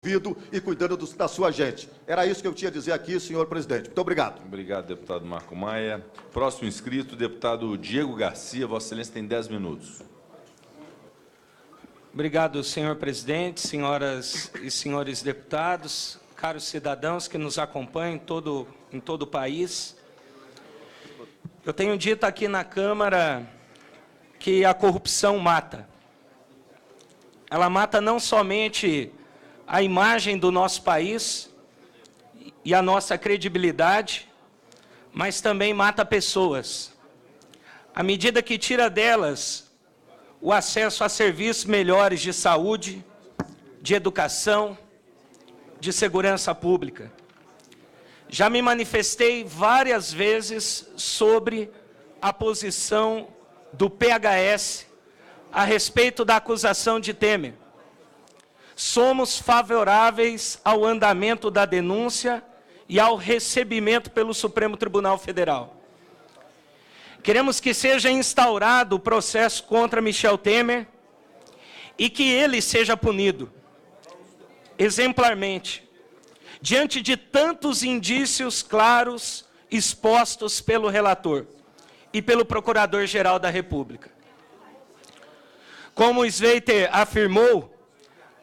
e cuidando da sua gente. Era isso que eu tinha a dizer aqui, senhor presidente. Muito obrigado. Obrigado, deputado Marco Maia. Próximo inscrito, deputado Diego Garcia. Vossa Excelência tem 10 minutos. Obrigado, senhor presidente, senhoras e senhores deputados, caros cidadãos que nos acompanham em todo o país. Eu tenho dito aqui na Câmara que a corrupção mata. Ela mata não somente a imagem do nosso país e a nossa credibilidade, mas também mata pessoas. À medida que tira delas o acesso a serviços melhores de saúde, de educação, de segurança pública. Já me manifestei várias vezes sobre a posição do PHS a respeito da acusação de Temer. Somos favoráveis ao andamento da denúncia e ao recebimento pelo Supremo Tribunal Federal. Queremos que seja instaurado o processo contra Michel Temer e que ele seja punido exemplarmente, diante de tantos indícios claros expostos pelo relator e pelo Procurador-Geral da República. Como Sveiter afirmou,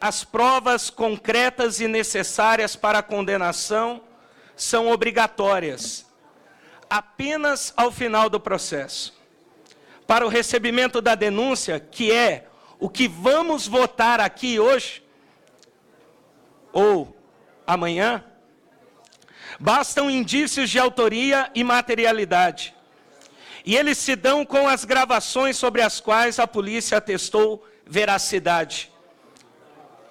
as provas concretas e necessárias para a condenação são obrigatórias, apenas ao final do processo. Para o recebimento da denúncia, que é o que vamos votar aqui hoje, ou amanhã, bastam indícios de autoria e materialidade. E eles se dão com as gravações sobre as quais a polícia atestou veracidade,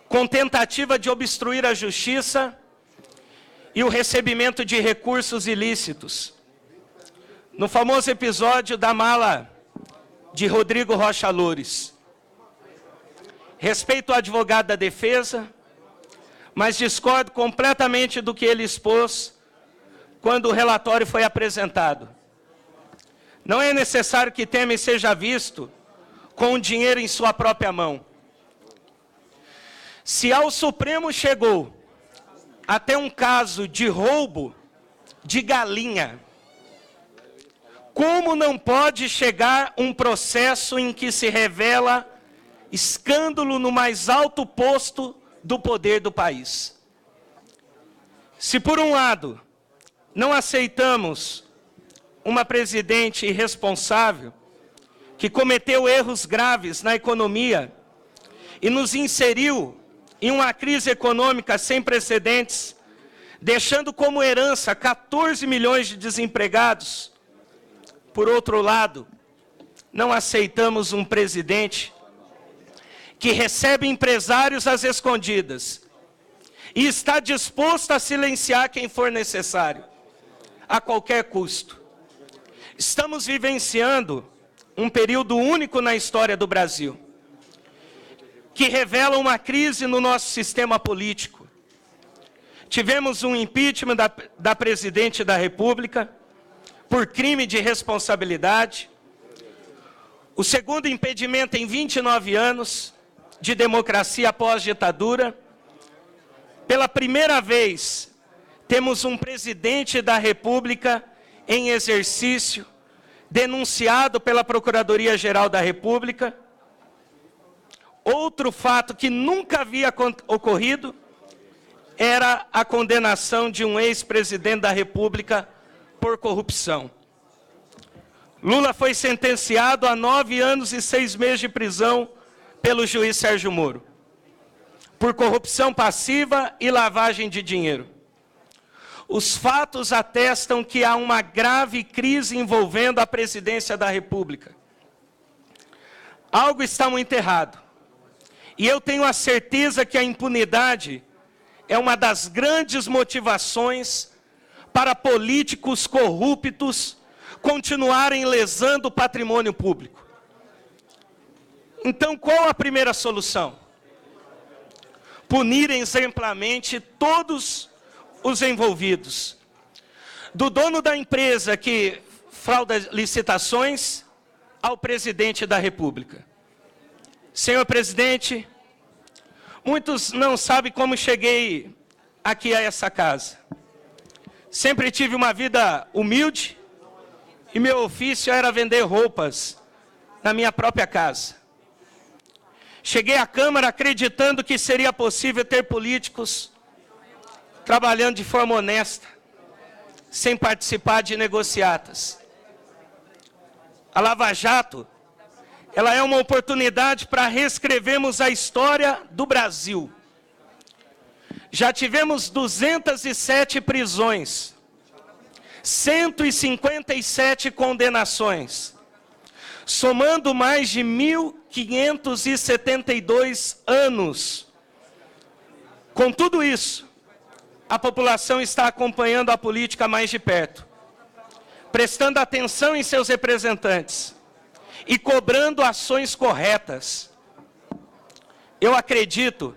com tentativa de obstruir a justiça e o recebimento de recursos ilícitos. No famoso episódio da mala de Rodrigo Rocha Loures. Respeito ao advogado da defesa, mas discordo completamente do que ele expôs quando o relatório foi apresentado. Não é necessário que Temer seja visto com o dinheiro em sua própria mão. Se ao Supremo chegou até um caso de roubo de galinha, como não pode chegar um processo em que se revela escândalo no mais alto posto do poder do país? Se, por um lado, não aceitamos uma presidente irresponsável que cometeu erros graves na economia e nos inseriu em uma crise econômica sem precedentes, deixando como herança 14 milhões de desempregados, por outro lado, não aceitamos um presidente que recebe empresários às escondidas e está disposto a silenciar quem for necessário, a qualquer custo. Estamos vivenciando um período único na história do Brasil, que revela uma crise no nosso sistema político. Tivemos um impeachment da presidente da República por crime de responsabilidade, o segundo impedimento em 29 anos de democracia após ditadura. Pela primeira vez, temos um presidente da República em exercício, denunciado pela Procuradoria-Geral da República. Outro fato que nunca havia ocorrido era a condenação de um ex-presidente da República por corrupção. Lula foi sentenciado a 9 anos e 6 meses de prisão pelo juiz Sérgio Moro, por corrupção passiva e lavagem de dinheiro. Os fatos atestam que há uma grave crise envolvendo a presidência da República. Algo está muito errado. E eu tenho a certeza que a impunidade é uma das grandes motivações para políticos corruptos continuarem lesando o patrimônio público. Então, qual a primeira solução? Punir exemplarmente todos os envolvidos, do dono da empresa que frauda licitações ao presidente da República. Senhor presidente, Muitos não sabem como cheguei aqui a essa casa. Sempre tive uma vida humilde e meu ofício era vender roupas na minha própria casa. Cheguei à Câmara acreditando que seria possível ter políticos trabalhando de forma honesta, sem participar de negociatas. A Lava Jato, ela é uma oportunidade para reescrevermos a história do Brasil. Já tivemos 207 prisões, 157 condenações, somando mais de 1.572 anos. Com tudo isso, a população está acompanhando a política mais de perto, prestando atenção em seus representantes e cobrando ações corretas. Eu acredito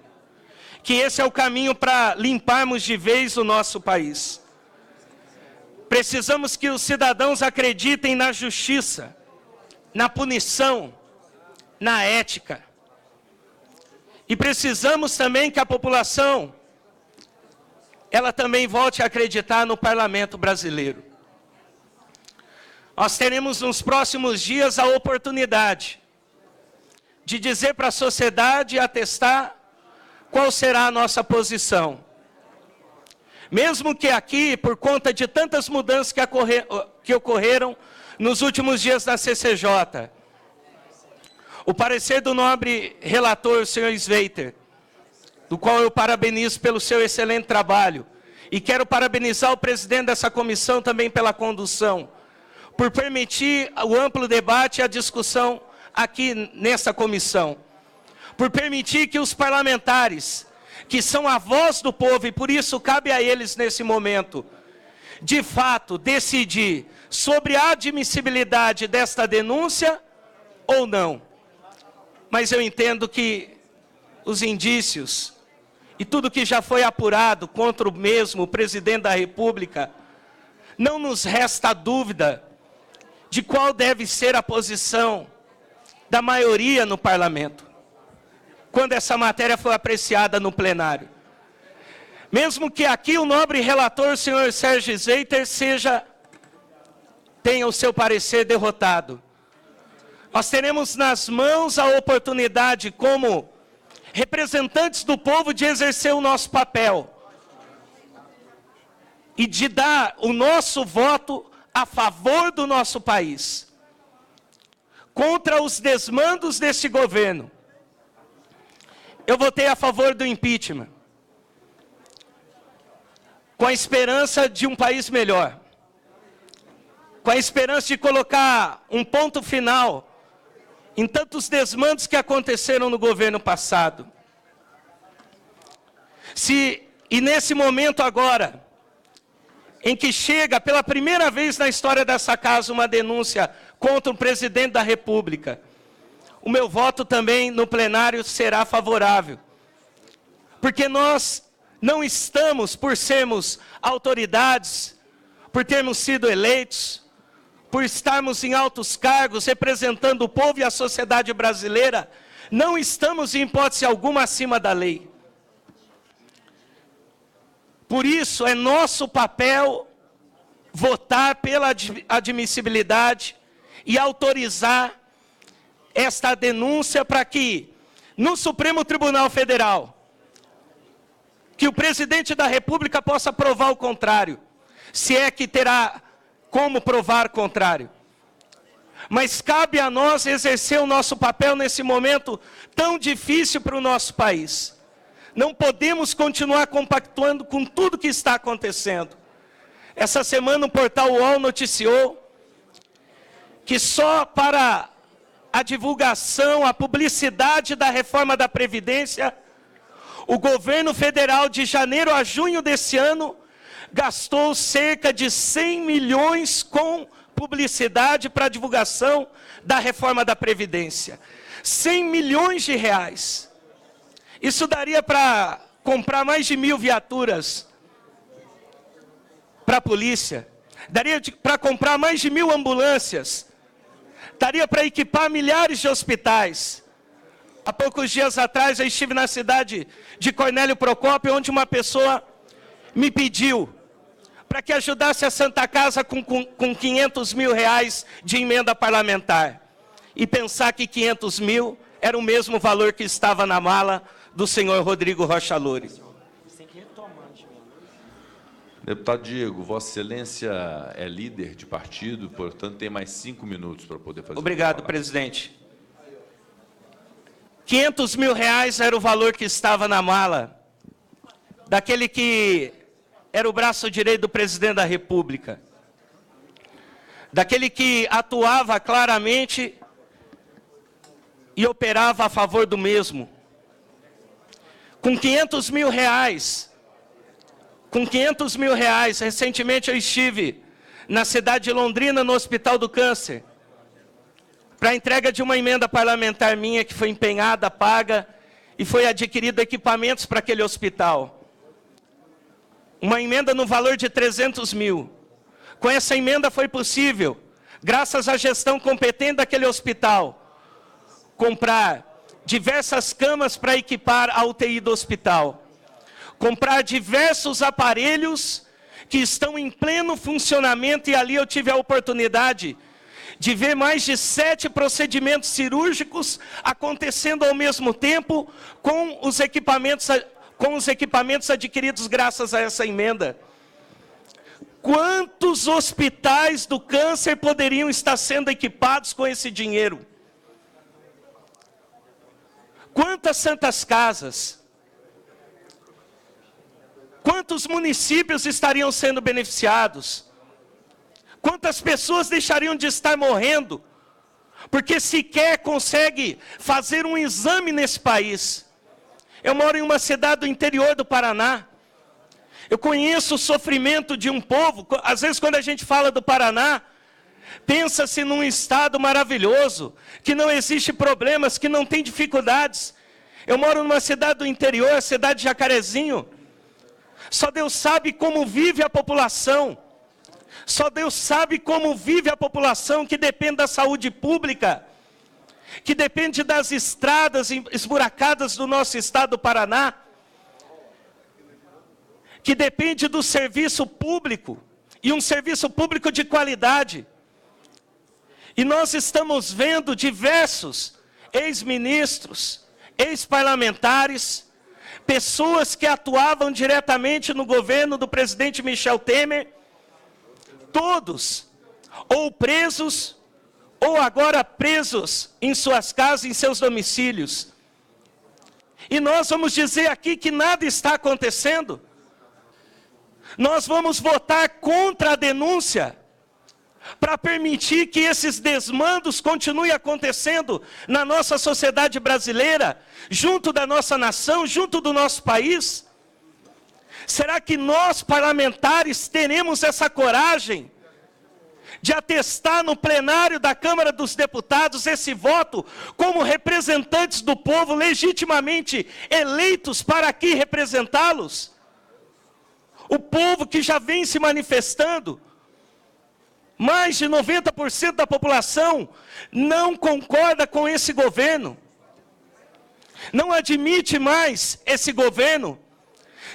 que esse é o caminho para limparmos de vez o nosso país. Precisamos que os cidadãos acreditem na justiça, na punição, na ética. E precisamos também que a população, ela também volte a acreditar no parlamento brasileiro. Nós teremos nos próximos dias a oportunidade de dizer para a sociedade e atestar qual será a nossa posição. Mesmo que aqui, por conta de tantas mudanças que ocorreram nos últimos dias na CCJ, o parecer do nobre relator, o senhor Sveiter, do qual eu parabenizo pelo seu excelente trabalho, e quero parabenizar o presidente dessa comissão também pela condução, por permitir o amplo debate e a discussão aqui nessa comissão, por permitir que os parlamentares, que são a voz do povo, e por isso cabe a eles nesse momento, de fato, decidir sobre a admissibilidade desta denúncia ou não. Mas eu entendo que os indícios e tudo que já foi apurado contra o mesmo presidente da República, não nos resta dúvida de qual deve ser a posição da maioria no parlamento, quando essa matéria for apreciada no plenário. Mesmo que aqui o nobre relator, o senhor Sérgio Sveiter, tenha o seu parecer derrotado, nós teremos nas mãos a oportunidade, como representantes do povo, de exercer o nosso papel e de dar o nosso voto a favor do nosso país, contra os desmandos desse governo. Eu votei a favor do impeachment, com a esperança de um país melhor, com a esperança de colocar um ponto final em tantos desmandos que aconteceram no governo passado. E nesse momento agora, em que chega pela primeira vez na história dessa casa uma denúncia contra o presidente da República, o meu voto também no plenário será favorável. Porque nós não estamos, por sermos autoridades, por termos sido eleitos, por estarmos em altos cargos, representando o povo e a sociedade brasileira, não estamos em hipótese alguma acima da lei. Por isso é nosso papel votar pela admissibilidade e autorizar esta denúncia para que, no Supremo Tribunal Federal, que o presidente da República possa provar o contrário, se é que terá como provar o contrário. Mas cabe a nós exercer o nosso papel nesse momento tão difícil para o nosso país. Não podemos continuar compactuando com tudo que está acontecendo. Essa semana o portal UOL noticiou que só para a divulgação, a publicidade da reforma da Previdência, o governo federal, de janeiro a junho desse ano, gastou cerca de 100 milhões com publicidade para a divulgação da reforma da Previdência. 100 milhões de reais. Isso daria para comprar mais de 1.000 viaturas para a polícia. Daria para comprar mais de 1.000 ambulâncias. Daria para equipar milhares de hospitais. Há poucos dias atrás eu estive na cidade de Cornélio Procópio, onde uma pessoa me pediu para que ajudasse a Santa Casa com 500 mil reais de emenda parlamentar. E pensar que 500 mil era o mesmo valor que estava na mala do senhor Rodrigo Rocha Loures. Deputado Diego, Vossa Excelência é líder de partido, portanto tem mais 5 minutos para poder fazer. Obrigado, presidente. 500 mil reais era o valor que estava na mala daquele que era o braço direito do presidente da República, daquele que atuava claramente e operava a favor do mesmo. Com 500 mil reais, recentemente eu estive na cidade de Londrina, no Hospital do Câncer, para a entrega de uma emenda parlamentar minha que foi empenhada, paga, e foi adquirido equipamentos para aquele hospital. Uma emenda no valor de 300 mil. Com essa emenda foi possível, graças à gestão competente daquele hospital, comprar diversas camas para equipar a UTI do hospital. Comprar diversos aparelhos que estão em pleno funcionamento, e ali eu tive a oportunidade de ver mais de 7 procedimentos cirúrgicos acontecendo ao mesmo tempo com os equipamentos adquiridos graças a essa emenda. Quantos hospitais do câncer poderiam estar sendo equipados com esse dinheiro? Quantas santas casas? Quantos municípios estariam sendo beneficiados? Quantas pessoas deixariam de estar morrendo, porque sequer consegue fazer um exame nesse país? Eu moro em uma cidade do interior do Paraná. Eu conheço o sofrimento de um povo. Às vezes, quando a gente fala do Paraná, pensa-se num estado maravilhoso, que não existe problemas, que não tem dificuldades. Eu moro numa cidade do interior, a cidade de Jacarezinho. Só Deus sabe como vive a população. Só Deus sabe como vive a população que depende da saúde pública, que depende das estradas esburacadas do nosso estado do Paraná, que depende do serviço público, e um serviço público de qualidade. E nós estamos vendo diversos ex-ministros, ex-parlamentares, pessoas que atuavam diretamente no governo do presidente Michel Temer, todos ou presos, ou agora presos em suas casas, em seus domicílios. E nós vamos dizer aqui que nada está acontecendo. Nós vamos votar contra a denúncia, para permitir que esses desmandos continuem acontecendo na nossa sociedade brasileira, junto da nossa nação, junto do nosso país? Será que nós, parlamentares, teremos essa coragem de atestar no plenário da Câmara dos Deputados esse voto como representantes do povo legitimamente eleitos para aqui representá-los? O povo que já vem se manifestando, mais de 90% da população não concorda com esse governo, não admite mais esse governo.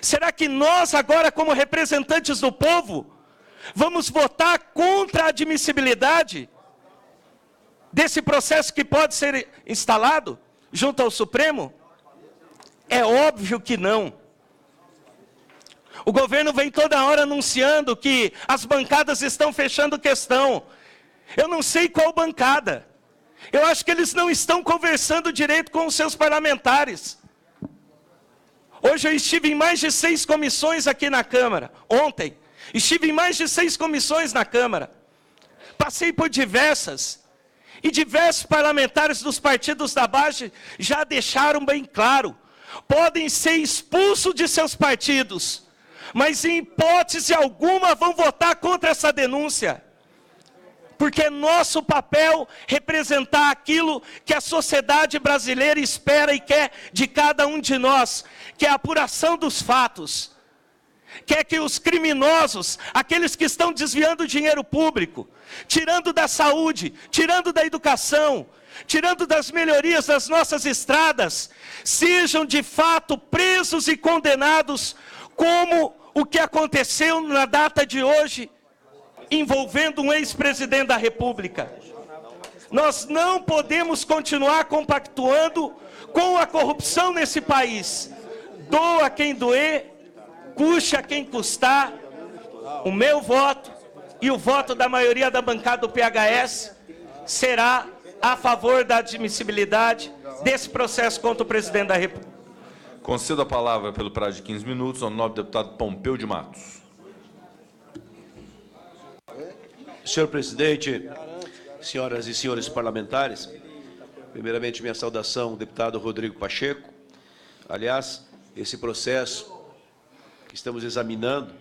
Será que nós agora, como representantes do povo, vamos votar contra a admissibilidade desse processo que pode ser instalado junto ao Supremo? É óbvio que não. O governo vem toda hora anunciando que as bancadas estão fechando questão. Eu não sei qual bancada. Eu acho que eles não estão conversando direito com os seus parlamentares. Hoje eu estive em mais de 6 comissões aqui na Câmara. Ontem, estive em mais de 6 comissões na Câmara. Passei por diversas. E diversos parlamentares dos partidos da base já deixaram bem claro. Podem ser expulsos de seus partidos, mas em hipótese alguma vão votar contra essa denúncia. Porque é nosso papel representar aquilo que a sociedade brasileira espera e quer de cada um de nós, que é a apuração dos fatos, quer que os criminosos, aqueles que estão desviando o dinheiro público, tirando da saúde, tirando da educação, tirando das melhorias das nossas estradas, sejam de fato presos e condenados, como o que aconteceu na data de hoje, envolvendo um ex-presidente da República. Nós não podemos continuar compactuando com a corrupção nesse país. Doa quem doer, custe a quem custar. O meu voto e o voto da maioria da bancada do PHS será a favor da admissibilidade desse processo contra o presidente da República. Concedo a palavra pelo prazo de 15 minutos ao nobre deputado Pompeu de Matos. Senhor presidente, senhoras e senhores parlamentares, primeiramente minha saudação ao deputado Rodrigo Pacheco. Aliás, esse processo que estamos examinando